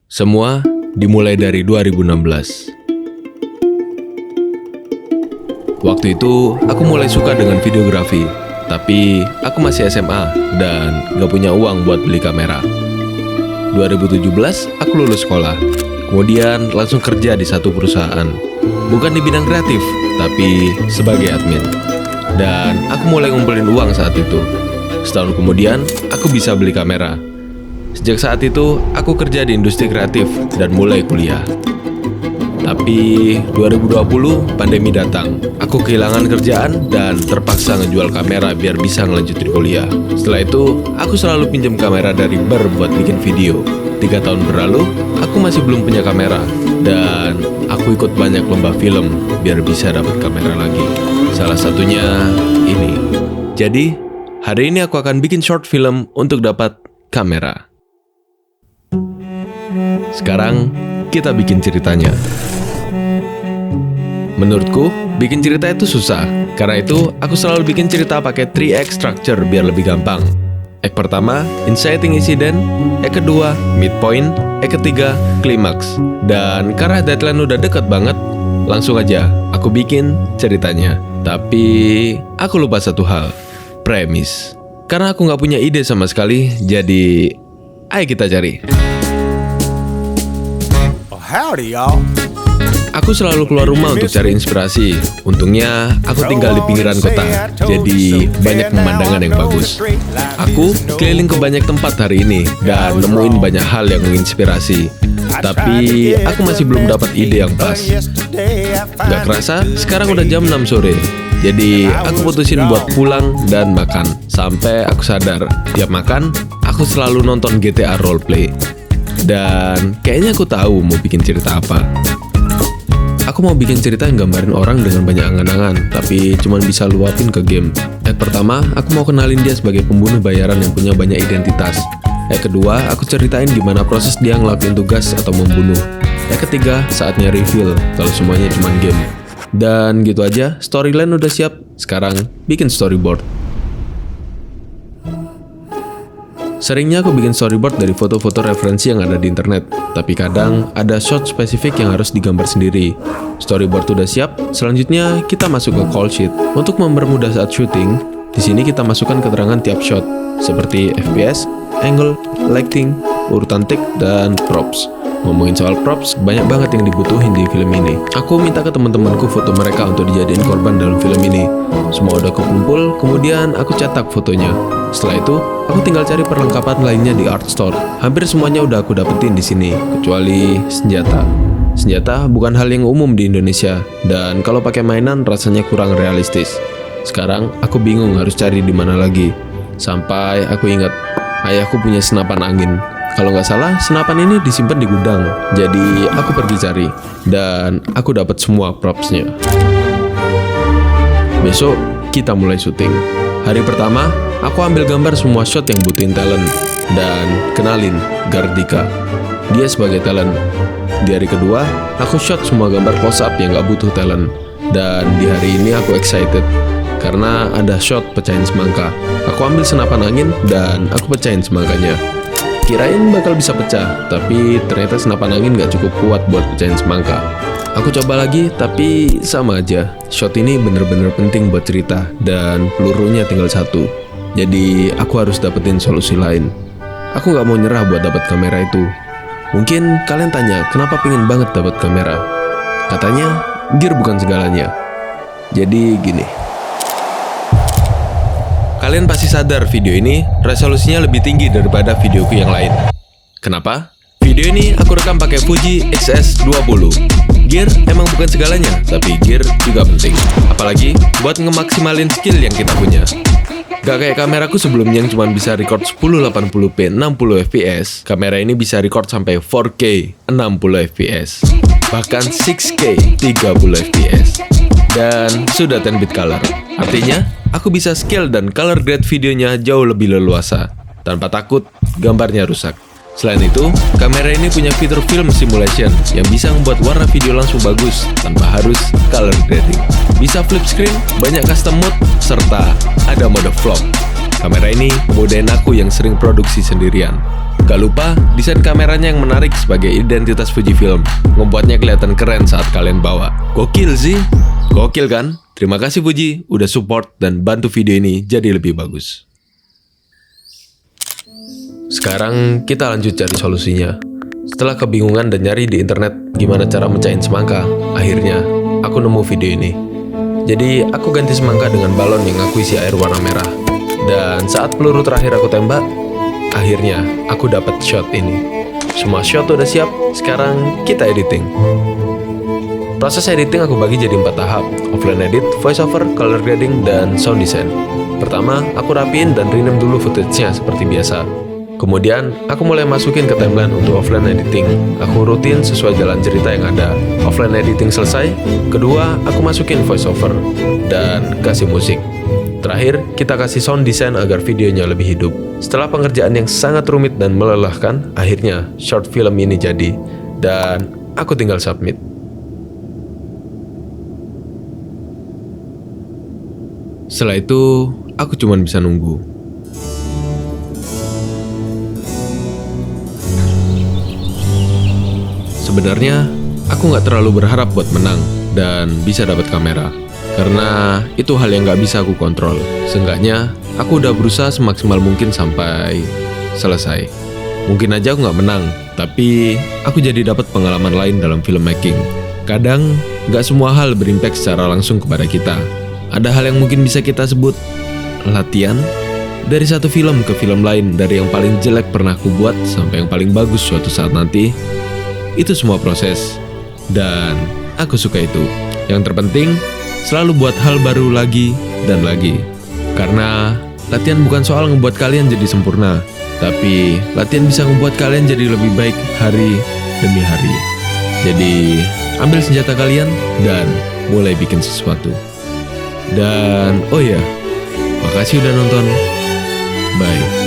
Semua dimulai dari 2016. Waktu itu, aku mulai suka dengan videografi, tapi aku masih SMA dan gak punya uang buat beli kamera. 2017, aku lulus sekolah, kemudian langsung kerja di satu perusahaan. Bukan di bidang kreatif, tapi sebagai admin. Dan aku mulai ngumpulin uang saat itu. Setahun kemudian, aku bisa beli kamera. Sejak saat itu, aku kerja di industri kreatif dan mulai kuliah. Tapi 2020 pandemi datang. Aku kehilangan kerjaan dan terpaksa ngejual kamera biar bisa ngelanjutin kuliah. Setelah itu, aku selalu pinjam kamera dari bar buat bikin video. 3 tahun berlalu, aku masih belum punya kamera. Dan aku ikut banyak lomba film biar bisa dapat kamera lagi. Salah satunya ini. Jadi, hari ini aku akan bikin short film untuk dapat kamera. Sekarang, kita bikin ceritanya. Menurutku, bikin cerita itu susah. Karena itu, aku selalu bikin cerita pakai 3 act structure biar lebih gampang. Act pertama, inciting incident. Act kedua, midpoint. Act ketiga, climax. Dan karena deadline udah deket banget, langsung aja aku bikin ceritanya. Tapi, aku lupa satu hal, premis. Karena aku nggak punya ide sama sekali, jadi ayo kita cari. Howdy, y'all. Aku selalu keluar rumah untuk cari inspirasi. Untungnya, aku tinggal di pinggiran kota, jadi banyak pemandangan yang bagus. Aku keliling ke banyak tempat hari ini dan nemuin banyak hal yang menginspirasi. Tapi, aku masih belum dapat ide yang pas. Gak kerasa, sekarang udah jam 6 sore. Jadi, aku putusin buat pulang dan makan. Sampai aku sadar, tiap makan, aku selalu nonton GTA Roleplay. Dan kayaknya aku tahu mau bikin cerita apa. Aku mau bikin cerita yang gambarin orang dengan banyak angan-angan, tapi cuman bisa luapin ke game. Pertama, aku mau kenalin dia sebagai pembunuh bayaran yang punya banyak identitas. Kedua, aku ceritain gimana proses dia ngelakuin tugas atau membunuh. Ketiga, saatnya reveal kalau semuanya cuman game. Dan gitu aja, storyline udah siap. Sekarang, bikin storyboard. Seringnya aku bikin storyboard dari foto-foto referensi yang ada di internet, tapi kadang ada shot spesifik yang harus digambar sendiri. Storyboard udah siap, selanjutnya kita masuk ke call sheet. Untuk mempermudah saat syuting, di sini kita masukkan keterangan tiap shot, seperti FPS, angle, lighting, urutan take, dan props. Ngomongin soal props, banyak banget yang dibutuhin di film ini. Aku minta ke teman-temanku foto mereka untuk dijadiin korban dalam film ini. Semua udah kekumpul, kemudian aku cetak fotonya. Setelah itu, aku tinggal cari perlengkapan lainnya di art store. Hampir semuanya udah aku dapetin di sini, kecuali senjata. Senjata bukan hal yang umum di Indonesia, dan kalau pakai mainan rasanya kurang realistis. Sekarang, aku bingung harus cari di mana lagi. Sampai aku ingat, ayahku punya senapan angin. Kalau nggak salah, senapan ini disimpan di gudang. Jadi, aku pergi cari. Dan aku dapat semua propsnya. Besok, kita mulai syuting. Hari pertama, aku ambil gambar semua shot yang butuhin talent. Dan kenalin, Gardika. Dia sebagai talent. Di hari kedua, aku shot semua gambar close-up yang nggak butuh talent. Dan di hari ini aku excited. Karena ada shot pecahin semangka. Aku ambil senapan angin dan aku pecahin semangkanya. Kirain bakal bisa pecah, tapi ternyata senapan angin gak cukup kuat buat pecahin semangka. Aku coba lagi, tapi sama aja. Shot ini bener-bener penting buat cerita, dan pelurunya tinggal 1. Jadi, aku harus dapetin solusi lain. Aku gak mau nyerah buat dapat kamera itu. Mungkin kalian tanya, kenapa pengen banget dapat kamera? Katanya, gear bukan segalanya. Jadi gini. Kalian pasti sadar video ini resolusinya lebih tinggi daripada videoku yang lain. Kenapa? Video ini aku rekam pakai Fuji X-S20. Gear emang bukan segalanya, tapi gear juga penting. Apalagi buat ngemaksimalin skill yang kita punya. Gak kayak kameraku sebelumnya yang cuma bisa record 1080p 60 fps. Kamera ini bisa record sampai 4K 60 fps. Bahkan 6K 30 fps. Dan sudah 10-bit color. Artinya, aku bisa scale dan color grade videonya jauh lebih leluasa, tanpa takut gambarnya rusak. Selain itu, kamera ini punya fitur film simulation yang bisa membuat warna video langsung bagus tanpa harus color grading. Bisa flip screen, banyak custom mode, serta ada mode vlog. Kamera ini memudahin aku yang sering produksi sendirian. Gak lupa, desain kameranya yang menarik sebagai identitas Fujifilm, membuatnya kelihatan keren saat kalian bawa. Gokil sih? Gokil kan? Terima kasih Fuji, udah support dan bantu video ini jadi lebih bagus. Sekarang kita lanjut cari solusinya. Setelah kebingungan dan nyari di internet gimana cara mencahin semangka, akhirnya aku nemu video ini. Jadi aku ganti semangka dengan balon yang aku isi air warna merah. Dan saat peluru terakhir aku tembak, akhirnya aku dapat shot ini. Semua shot udah siap, sekarang kita editing. Proses editing aku bagi jadi 4 tahap: offline edit, voiceover, color grading, dan sound design. Pertama, aku rapiin dan rename dulu footage-nya seperti biasa. Kemudian, aku mulai masukin ke timeline untuk offline editing. Aku rutin sesuai jalan cerita yang ada. Offline editing selesai, kedua, aku masukin voiceover dan kasih musik. Terakhir, kita kasih sound design agar videonya lebih hidup. Setelah pengerjaan yang sangat rumit dan melelahkan, akhirnya short film ini jadi. Dan aku tinggal submit. Setelah itu, aku cuma bisa nunggu. Sebenarnya, aku nggak terlalu berharap buat menang dan bisa dapat kamera. Karena itu hal yang nggak bisa aku kontrol. Seenggaknya, aku udah berusaha semaksimal mungkin sampai selesai. Mungkin aja aku nggak menang, tapi aku jadi dapat pengalaman lain dalam filmmaking. Kadang, nggak semua hal berimpact secara langsung kepada kita. Ada hal yang mungkin bisa kita sebut latihan. Dari satu film ke film lain, dari yang paling jelek pernah aku buat sampai yang paling bagus suatu saat nanti. Itu semua proses, dan aku suka itu. Yang terpenting, selalu buat hal baru lagi dan lagi. Karena latihan bukan soal ngebuat kalian jadi sempurna, tapi latihan bisa ngebuat kalian jadi lebih baik hari demi hari. Jadi, ambil senjata kalian dan mulai bikin sesuatu. Dan, oh ya, makasih udah nonton. Bye.